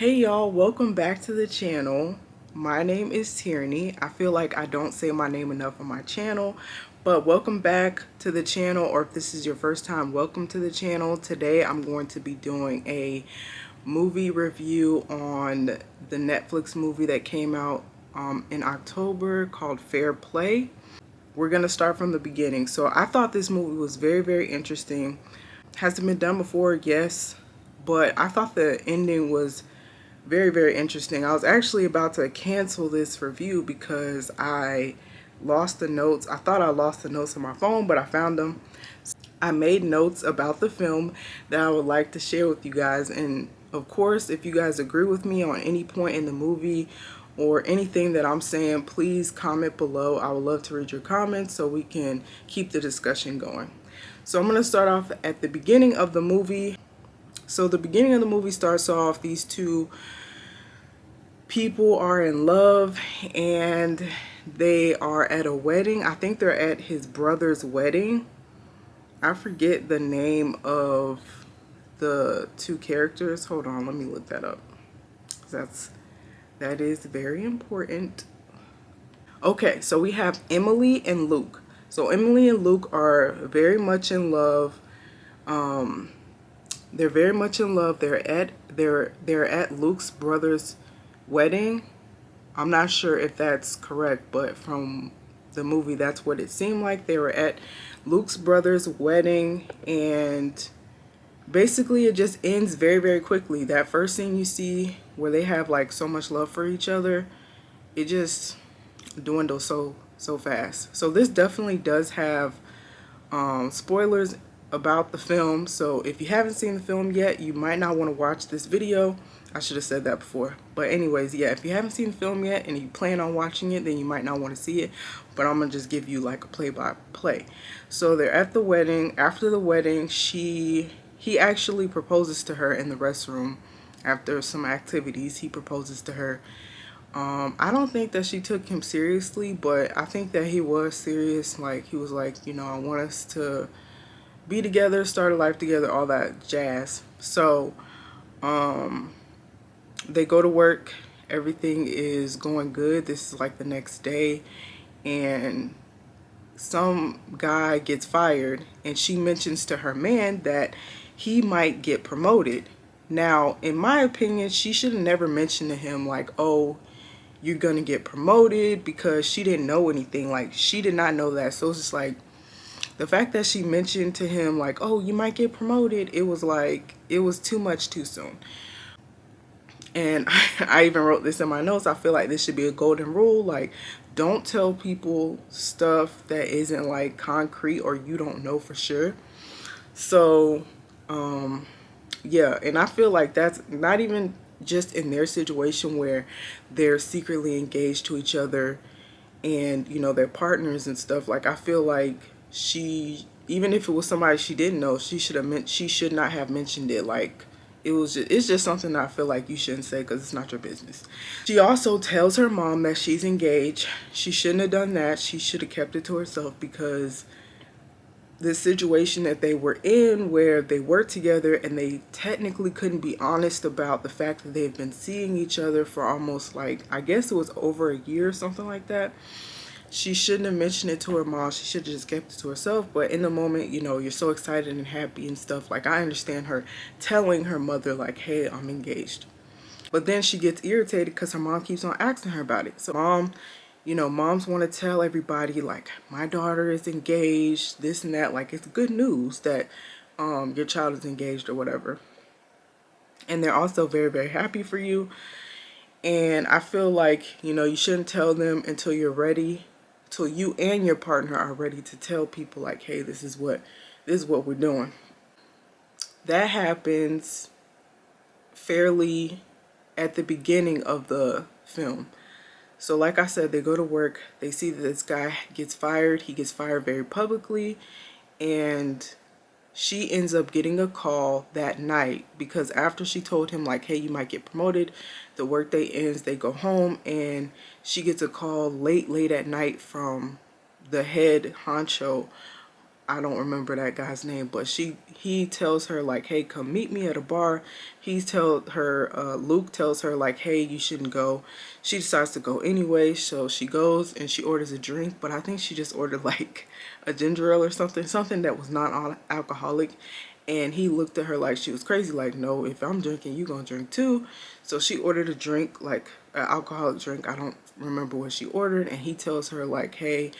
Hey y'all, welcome back to the channel. My name is Tierney. I feel like I don't say my name enough on my channel, but welcome back to the channel, or if this is your first time, welcome to the channel. Today I'm going to be doing a movie review on the Netflix movie that came out in October called Fair Play. We're going to start from the beginning. So I thought this movie was very, very interesting. Has it been done before? Yes. But I thought the ending was very, very interesting. I was actually about to cancel this review because I lost the notes. I thought I lost the notes on my phone, but I found them. I made notes about the film that I would like to share with you guys. And of course, if you guys agree with me on any point in the movie or anything that I'm saying, please comment below. I would love to read your comments so we can keep the discussion going. So I'm going to start off at the beginning of the movie. So the beginning of the movie starts off, these two people are in love and they are at a wedding. I think they're at his brother's wedding. I forget the name of the two characters. Hold on, let me look that up. That is very important. Okay, so we have Emily and Luke. So Emily and Luke are very much in love. They're very much in love. They're at Luke's brother's wedding. I'm not sure if that's correct, but from the movie, that's what it seemed like. They were at Luke's brother's wedding, and basically it just ends very, very quickly. That first scene you see where they have like so much love for each other, it just dwindles so fast. So this definitely does have spoilers about the film. So if you haven't seen the film yet, you might not want to watch this video. I should have said that before. But anyways, yeah, if you haven't seen the film yet and you plan on watching it, then you might not want to see it. But I'm going to just give you like a play-by-play. So they're at the wedding. After the wedding, he actually proposes to her in the restroom. After some activities, he proposes to her. I don't think that she took him seriously, but I think that he was serious. Like, he was like, I want us to be together, start a life together, all that jazz. So they go to work. Everything is going good. This is like the next day, and some guy gets fired, and she mentions to her man that he might get promoted. Now, in my opinion, she should have never mentioned to him like, oh, you're gonna get promoted, because she didn't know anything. Like, she did not know that. So it's just like, the fact that she mentioned to him like, oh, you might get promoted, it was like, it was too much too soon. And I even wrote this in my notes. I feel like this should be a golden rule. Like, don't tell people stuff that isn't like concrete or you don't know for sure. So yeah, and I feel like that's not even just in their situation where they're secretly engaged to each other and they're partners and stuff. Like, I feel like she, even if it was somebody she didn't know, she should not have mentioned it. Like, it's just something that I feel like you shouldn't say because it's not your business. She also tells her mom that she's engaged. She shouldn't have done that. She should have kept it to herself, because the situation that they were in, where they worked together and they technically couldn't be honest about the fact that they've been seeing each other for almost, like, I guess it was over a year or something like that. She shouldn't have mentioned it to her mom. She should have just kept it to herself. But in the moment, you're so excited and happy and stuff. Like, I understand her telling her mother like, hey, I'm engaged. But then she gets irritated because her mom keeps on asking her about it. So moms want to tell everybody like, my daughter is engaged, this and that. Like, it's good news that your child is engaged or whatever. And they're also very, very happy for you. And I feel like, you shouldn't tell them until you're ready, till you and your partner are ready to tell people like, hey, this is what we're doing. That happens fairly at the beginning of the film. So like I said, they go to work, they see that this guy gets fired. He gets fired very publicly, and she ends up getting a call that night, because after she told him like, hey, you might get promoted, the workday ends, they go home, and she gets a call late at night from the head honcho. I don't remember that guy's name, but he tells her like, hey, come meet me at a bar. Luke tells her like, hey, you shouldn't go. She decides to go anyway, so she goes and she orders a drink, but I think she just ordered like a ginger ale or something that was non-alcoholic. And he looked at her like she was crazy, like, no, if I'm drinking, you gonna drink too. So she ordered a drink, like an alcoholic drink. I don't remember what she ordered. And he tells her like, hey,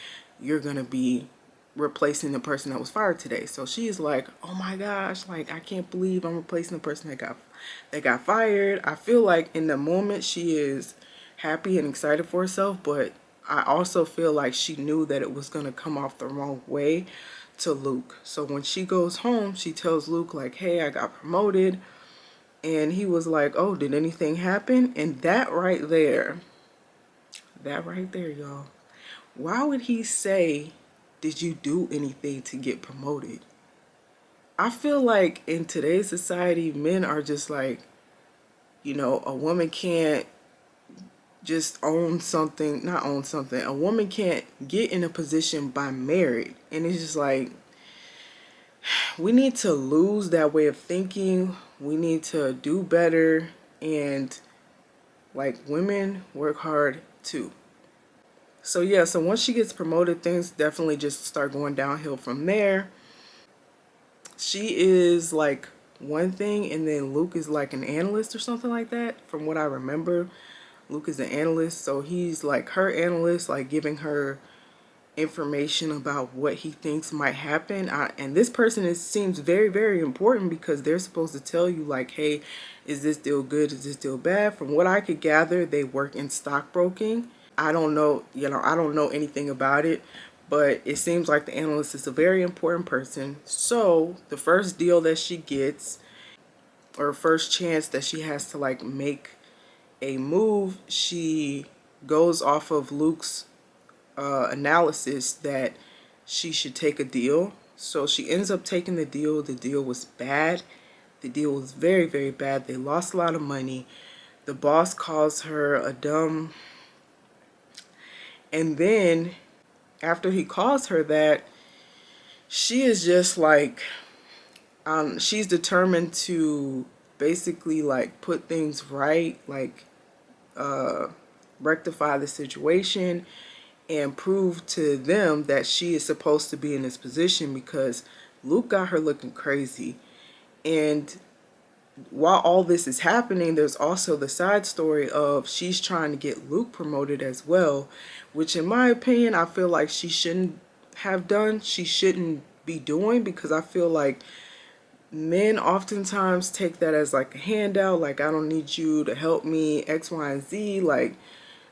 you're gonna be replacing the person that was fired today. So she's like, oh my gosh, like I can't believe I'm replacing the person that got fired. I feel like in the moment she is happy and excited for herself, but I also feel like she knew that it was going to come off the wrong way to Luke. So when she goes home, she tells Luke like, hey, I got promoted. And he was like, oh, did anything happen? And that right there, y'all, why would he say, did you do anything to get promoted? I feel like in today's society, men are just like, a woman can't just own something, not own something. A woman can't get in a position by married. And it's just like, we need to lose that way of thinking. We need to do better. And like, women work hard too. So yeah, so once she gets promoted, things definitely just start going downhill from there. She is like one thing, and then Luke is like an analyst or something like that. From what I remember, Luke is an analyst, so he's like her analyst, like giving her information about what he thinks might happen. And this person seems very, very important because they're supposed to tell you like, hey, is this deal good? Is this deal bad? From what I could gather, they work in stockbroking. I don't know, I don't know anything about it, but it seems like the analyst is a very important person. So the first deal that she gets, or first chance that she has to like make a move, she goes off of Luke's analysis that she should take a deal. So she ends up taking the deal. The deal was bad. The deal was very, very bad. They lost a lot of money. The boss calls her a dumb. And then after he calls her that, she is just like, she's determined to basically like put things right, like rectify the situation and prove to them that she is supposed to be in this position, because Luke got her looking crazy. And while all this is happening, there's also the side story of she's trying to get Luke promoted as well, which in my opinion, I feel like she shouldn't have done. She shouldn't be doing, because I feel like men oftentimes take that as like a handout, like I don't need you to help me X, Y, and Z. Like,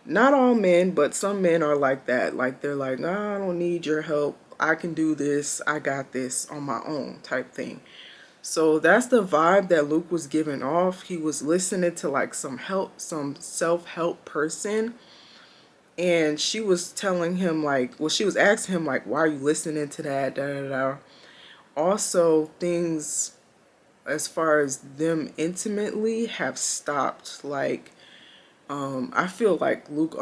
not all men, but some men are like that. Like they're like, no, I don't need your help. I can do this. I got this on my own type thing. So that's the vibe that Luke was giving off. He was listening to like some self-help person. And she was telling him like, well, she was asking him like, why are you listening to that? Da, da, da. Also, things as far as them intimately have stopped. Like, I feel like Luke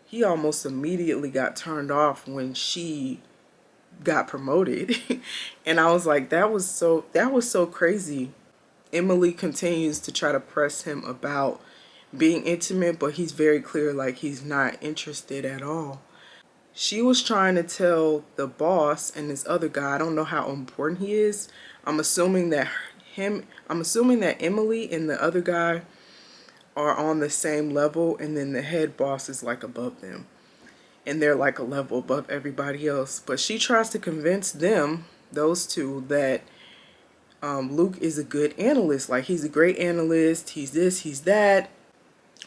he almost immediately got turned off when she got promoted. And I was like, that was so crazy. Emily continues to try to press him about being intimate, but he's very clear like he's not interested at all. She was trying to tell the boss and this other guy, I don't know how important he is. I'm assuming that Emily and the other guy are on the same level, and then the head boss is like above them. And they're like a level above everybody else. But she tries to convince them, those two, that Luke is a good analyst. Like, he's a great analyst. He's this, he's that.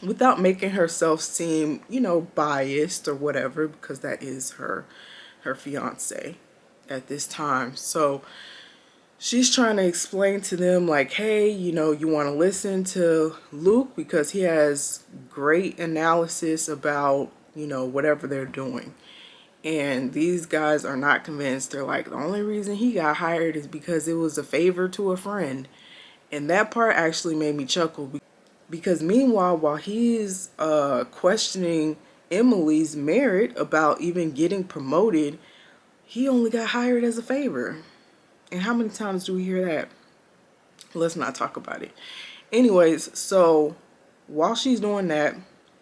Without making herself seem, biased or whatever, because that is her fiance at this time. So she's trying to explain to them like, hey, you want to listen to Luke because he has great analysis about, whatever they're doing. And these guys are not convinced. They're like, the only reason he got hired is because it was a favor to a friend. And that part actually made me chuckle, because meanwhile, while he's questioning Emily's merit about even getting promoted, he only got hired as a favor. And how many times do we hear that? Let's not talk about it. Anyways, so while she's doing that,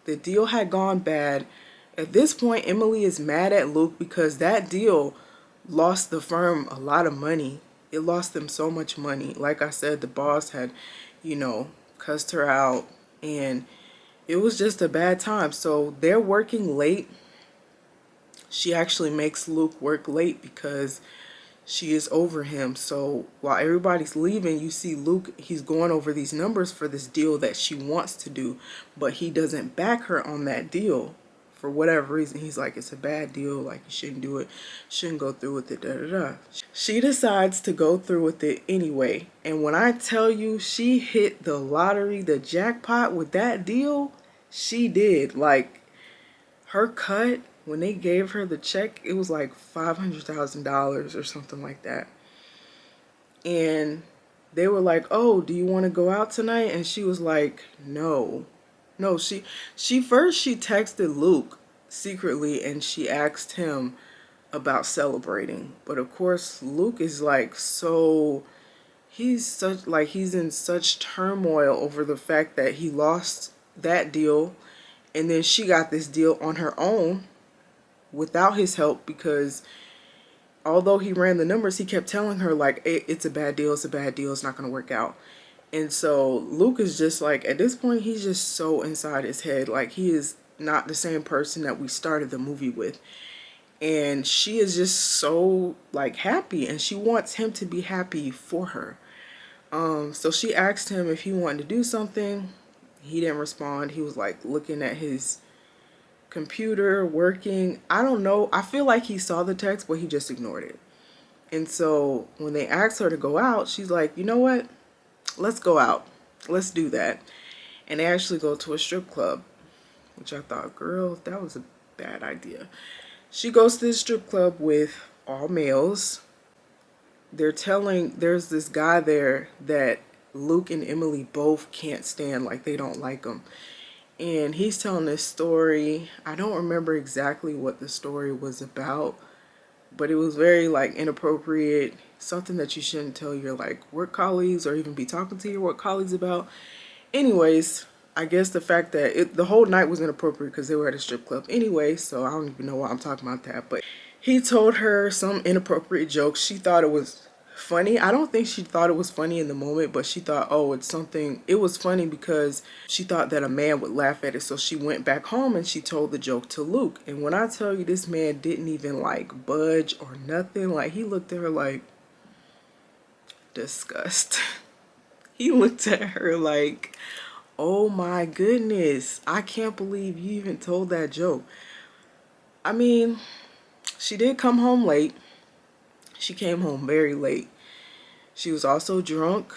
the deal had gone bad. At this point, Emily is mad at Luke because that deal lost the firm a lot of money. It lost them so much money. Like I said, the boss had, cussed her out, and it was just a bad time. So they're working late. She actually makes Luke work late because she is over him. So while everybody's leaving, you see Luke, he's going over these numbers for this deal that she wants to do, but he doesn't back her on that deal for whatever reason. He's like, it's a bad deal, like you shouldn't do it, shouldn't go through with it, da da da. She decides to go through with it anyway. And when I tell you she hit the lottery, the jackpot with that deal, she did. Like, her cut, when they gave her the check, it was like $500,000 or something like that. And they were like, oh, do you want to go out tonight? And she was like, no. No, she texted Luke secretly and she asked him about celebrating. But of course, Luke is like, he's in such turmoil over the fact that he lost that deal, and then she got this deal on her own without his help, because although he ran the numbers, he kept telling her like, it's a bad deal, it's a bad deal, it's not going to work out. And so Luke is just like, at this point, he's just so inside his head. Like, he is not the same person that we started the movie with. And she is just so like happy, and she wants him to be happy for her. So she asked him if he wanted to do something. He didn't respond. He was like looking at his computer, working. I don't know. I feel like he saw the text, but he just ignored it. And so when they asked her to go out, she's like, you know what? Let's go out. Let's do that. And they actually go to a strip club, which I thought, girl, that was a bad idea. She goes to this strip club with all males. There's this guy there that Luke and Emily both can't stand, like they don't like him. And he's telling this story. I don't remember exactly what the story was about, but it was very like inappropriate, something that you shouldn't tell your like work colleagues or even be talking to your work colleagues about. Anyways, I guess the fact that the whole night was inappropriate because they were at a strip club anyway, so I don't even know why I'm talking about that. But he told her some inappropriate jokes. She thought it was funny. I don't think she thought it was funny in the moment, but she thought, oh, it was funny because she thought that a man would laugh at it. So she went back home and she told the joke to Luke. And when I tell you, this man didn't even like budge or nothing. Like, he looked at her like disgust. He looked at her like, oh my goodness, I can't believe you even told that joke. I mean, she did come home late. She came home very late. She was also drunk,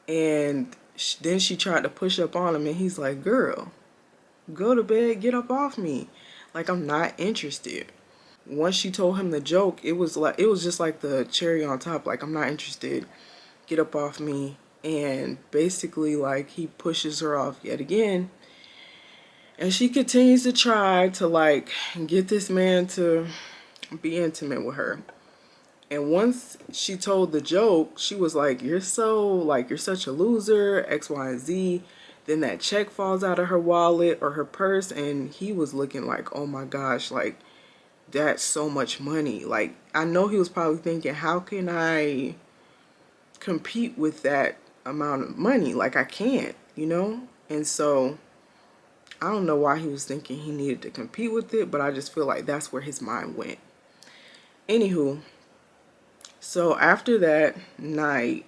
and then she tried to push up on him, and he's like, girl, go to bed, get up off me. Like, I'm not interested. Once she told him the joke, it was just like the cherry on top. Like, I'm not interested, get up off me. And basically, like, he pushes her off yet again. And she continues to try to like get this man to be intimate with her. And once she told the joke, she was like, you're such a loser, X, Y, and Z. Then that check falls out of her wallet or her purse, and he was looking like, oh my gosh, like, that's so much money. Like, I know he was probably thinking, how can I compete with that amount of money? Like, I can't, And so I don't know why he was thinking he needed to compete with it, but I just feel like that's where his mind went. Anywho, so after that night,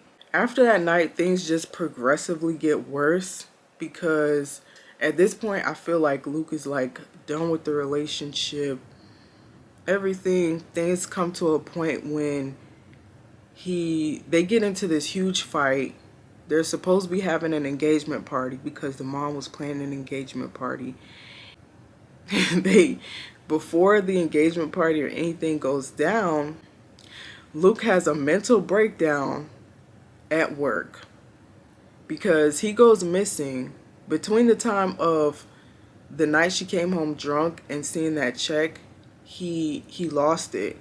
things just progressively get worse, because at this point, I feel like Luke is like done with the relationship. Things come to a point when they get into this huge fight. They're supposed to be having an engagement party because the mom was planning an engagement party. Before the engagement party or anything goes down, Luke has a mental breakdown at work because he goes missing between the time of the night she came home drunk and seeing that check. He lost it,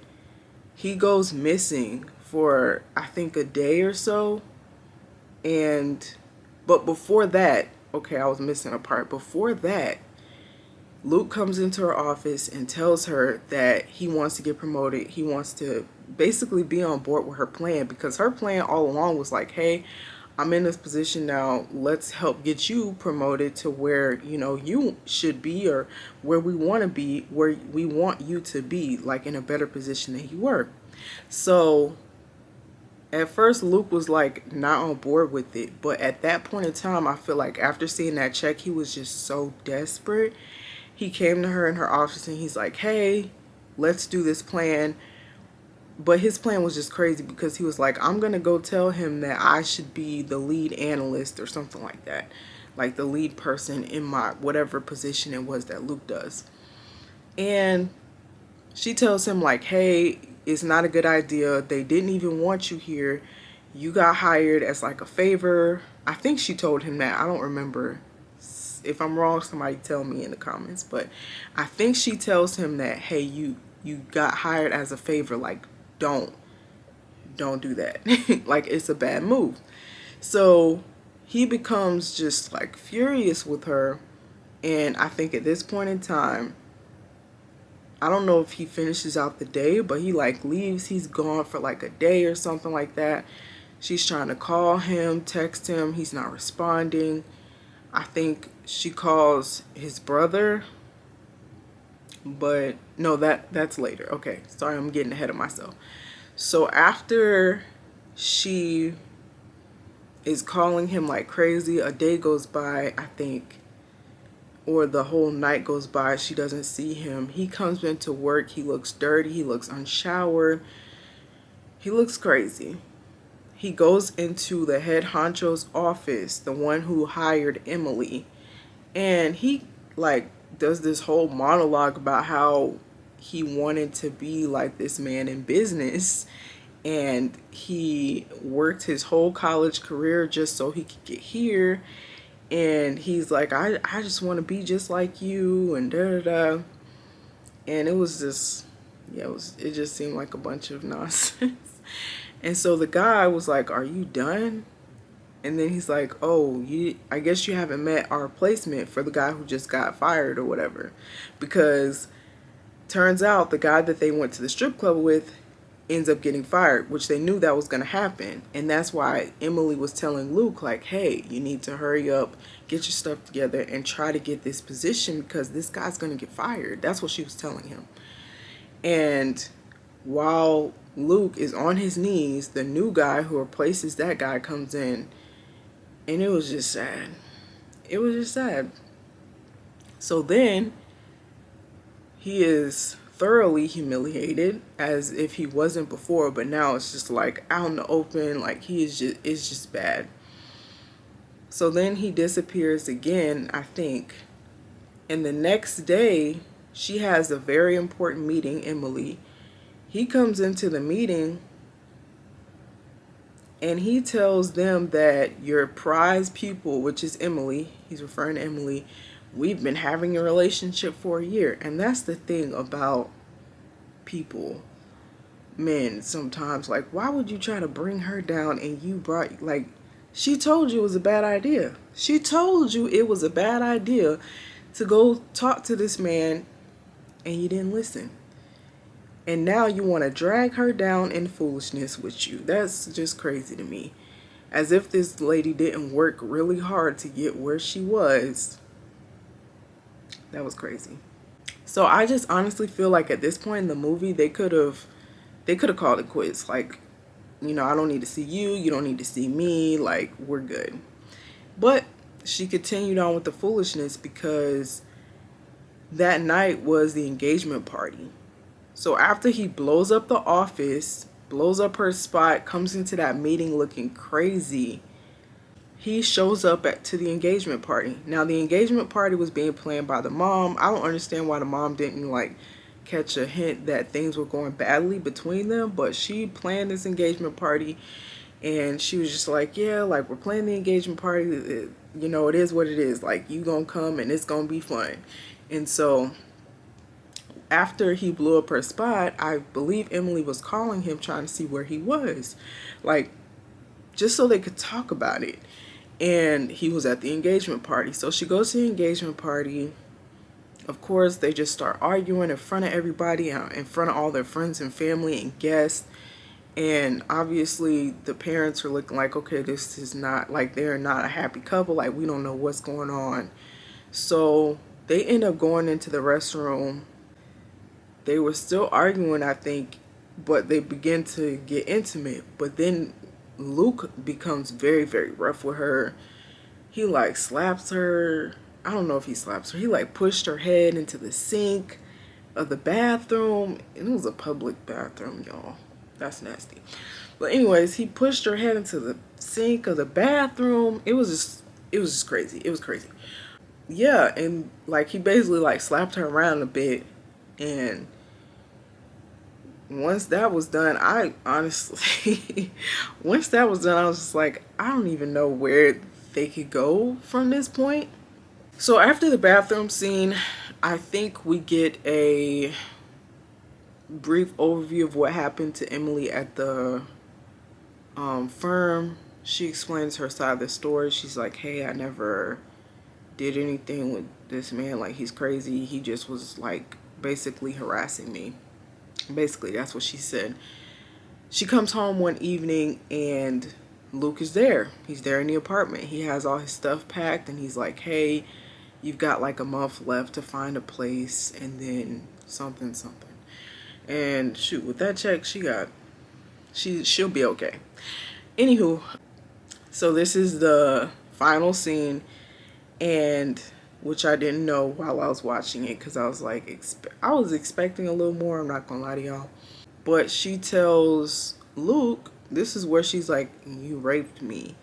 he goes missing for I think a day or so. And but before that, okay, I was missing a part. Before that, Luke comes into her office and tells her that he wants to get promoted. He wants to basically be on board with her plan, because her plan all along was like, hey, I'm in this position now. Let's help get you promoted to where, you know, you should be, or where we want to be, where we want you to be, like in a better position than you were. So at first Luke was like not on board with it, but at that point in time, I feel like after seeing that check, he was just so desperate. He came to her in her office and he's like, hey, let's do this plan. But his plan was just crazy, because he was like, I'm going to go tell him that I should be the lead analyst or something like that. Like the lead person in my whatever position it was that Luke does. And she tells him like, hey, it's not a good idea. They didn't even want you here. You got hired as like a favor. I think she told him that. I don't remember. If I'm wrong, somebody tell me in the comments. But I think she tells him that, hey, you got hired as a favor. Like, don't do that. Like, it's a bad move. So he becomes just like furious with her. And I think at this point in time, I don't know if he finishes out the day, but he like leaves. He's gone for like a day or something like that. She's trying to call him, text him. He's not responding. I think she calls his brother, but no, that's later. Okay, sorry, I'm getting ahead of myself. So after she is calling him like crazy, a day goes by, I think, or the whole night goes by. She doesn't see him. He comes into work. He looks dirty. He looks unshowered. He looks crazy. He goes into the head honcho's office, the one who hired Emily, and he like does this whole monologue about how he wanted to be like this man in business, and he worked his whole college career just so he could get here. And he's like, I just want to be just like you, and da da da. And it was just, yeah, it just seemed like a bunch of nonsense. And so the guy was like, are you done? And then he's like, oh, I guess you haven't met our replacement for the guy who just got fired or whatever. Because turns out the guy that they went to the strip club with ends up getting fired, which they knew that was going to happen. And that's why Emily was telling Luke, like, hey, you need to hurry up, get your stuff together, and try to get this position, because this guy's going to get fired. That's what she was telling him. And while Luke is on his knees, the new guy who replaces that guy comes in, and it was just sad. It was just sad. So then he is thoroughly humiliated, as if he wasn't before, but now it's just like out in the open. Like, it's just bad. So then he disappears again, I think. And the next day, she has a very important meeting, Emily. He comes into the meeting and he tells them that your prize pupil, which is Emily, he's referring to Emily, we've been having a relationship for a year. And that's the thing about people, men, sometimes. Like, why would you try to bring her down, and you brought, like, she told you it was a bad idea. She told you it was a bad idea to go talk to this man, and you didn't listen. And now you want to drag her down in foolishness with you. That's just crazy to me. As if this lady didn't work really hard to get where she was. That was crazy. So I just honestly feel like at this point in the movie, they could have called it quits. Like, you know, I don't need to see you. You don't need to see me. Like, we're good. But she continued on with the foolishness, because that night was the engagement party. So after he blows up the office, blows up her spot, comes into that meeting looking crazy, he shows up to the engagement party. Now, the engagement party was being planned by the mom. I don't understand why the mom didn't like catch a hint that things were going badly between them, but she planned this engagement party, and she was just like, yeah, like, we're planning the engagement party. You know, it is what it is. Like, you gonna come and it's gonna be fun. And so after he blew up her spot, I believe Emily was calling him trying to see where he was. Like, just so they could talk about it. And he was at the engagement party. So she goes to the engagement party. Of course, they just start arguing in front of everybody, in front of all their friends and family and guests. And obviously, the parents are looking like, okay, this is not, like, they're not a happy couple. Like, we don't know what's going on. So they end up going into the restroom. They were still arguing, I think, but they begin to get intimate. But then Luke becomes very, very rough with her. He like slaps her. I don't know if he slaps her. He like pushed her head into the sink of the bathroom. And it was a public bathroom, y'all. That's nasty. But anyways, he pushed her head into the sink of the bathroom. It was just crazy. It was crazy. Yeah, and like he basically like slapped her around a bit. And once that was done, I honestly, once that was done, I was just like, I don't even know where they could go from this point. So after the bathroom scene, I think we get a brief overview of what happened to Emily at the firm. She explains her side of the story. She's like, hey, I never did anything with this man. Like, he's crazy. He just was like basically harassing me. Basically, that's what she said. She comes home one evening and Luke is there. He's there in the apartment. He has all his stuff packed and he's like, hey, you've got like a month left to find a place and then something. And shoot, with that check she'll be okay. Anywho, so this is the final scene, and which I didn't know while I was watching it because I was like, I was expecting a little more, I'm not gonna lie to y'all. But she tells Luke, this is where she's like, you raped me.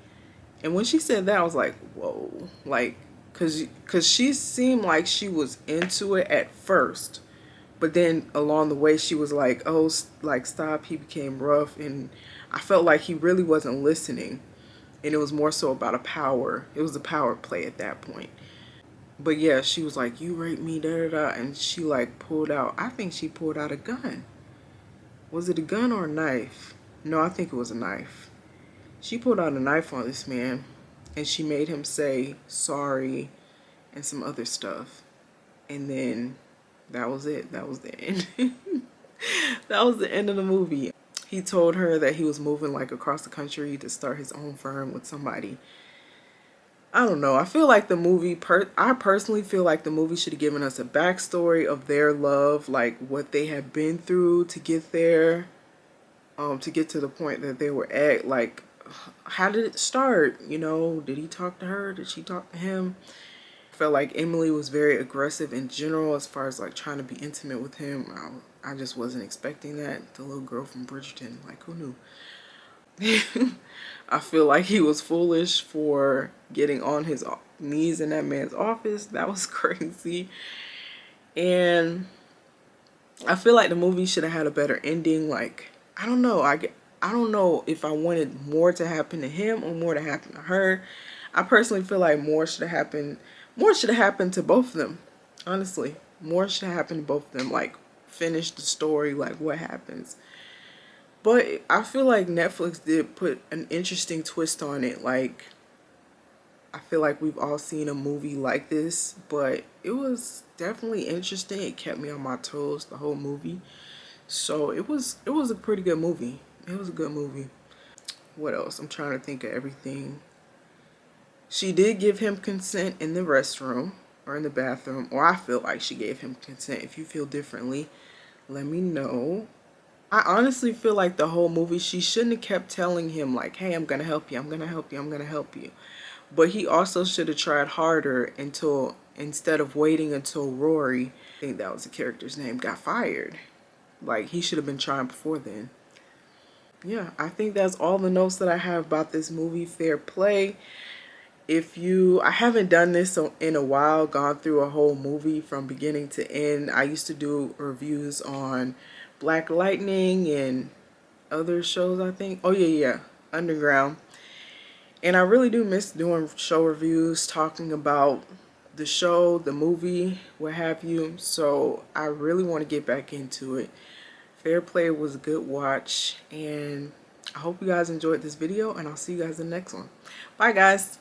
And when she said that, I was like, whoa. Like, cause she seemed like she was into it at first. But then along the way, she was like, oh, like, stop. He became rough. And I felt like he really wasn't listening. And it was more so about it was a power play at that point. But yeah, she was like, you raped me, da da da. And she like I think she pulled out a gun. Was it a gun or a knife? No, I think it was a knife. She pulled out a knife on this man and she made him say sorry and some other stuff. And then that was it. That was the end. That was the end of the movie. He told her that he was moving like across the country to start his own firm with somebody. I don't know. I feel like the movie, I personally feel like the movie should have given us a backstory of their love, like what they have been through to get there, to get to the point that they were at. Like, how did it start? You know, did he talk to her? Did she talk to him? I felt like Emily was very aggressive in general as far as like trying to be intimate with him. I just wasn't expecting that. The little girl from Bridgerton, like, who knew? I feel like he was foolish for getting on his knees in that man's office. That was crazy. And I feel like the movie should have had a better ending. Like, I don't know. I don't know if I wanted more to happen to him or more to happen to her. I personally feel like more should have happened. More should have happened to both of them. Honestly, more should have happened to both of them. Like, finish the story. Like, what happens? But I feel like Netflix did put an interesting twist on it. Like, I feel like we've all seen a movie like this, but it was definitely interesting. It kept me on my toes the whole movie. So it was a pretty good movie. It was a good movie. What else? I'm trying to think of everything. She did give him consent in the restroom or in the bathroom, or I feel like she gave him consent. If you feel differently, let me know. I honestly feel like the whole movie, she shouldn't have kept telling him like, hey, I'm going to help you. I'm going to help you. I'm going to help you. But he also should have tried harder instead of waiting until Rory, I think that was the character's name, got fired. Like, he should have been trying before then. Yeah, I think that's all the notes that I have about this movie, Fair Play. I haven't done this in a while, gone through a whole movie from beginning to end. I used to do reviews on Black Lightning and other shows, I think. Oh, yeah, Underground. And I really do miss doing show reviews, talking about the show, the movie, what have you. So I really want to get back into it. Fair Play was a good watch, and I hope you guys enjoyed this video, and I'll see you guys in the next one. Bye guys.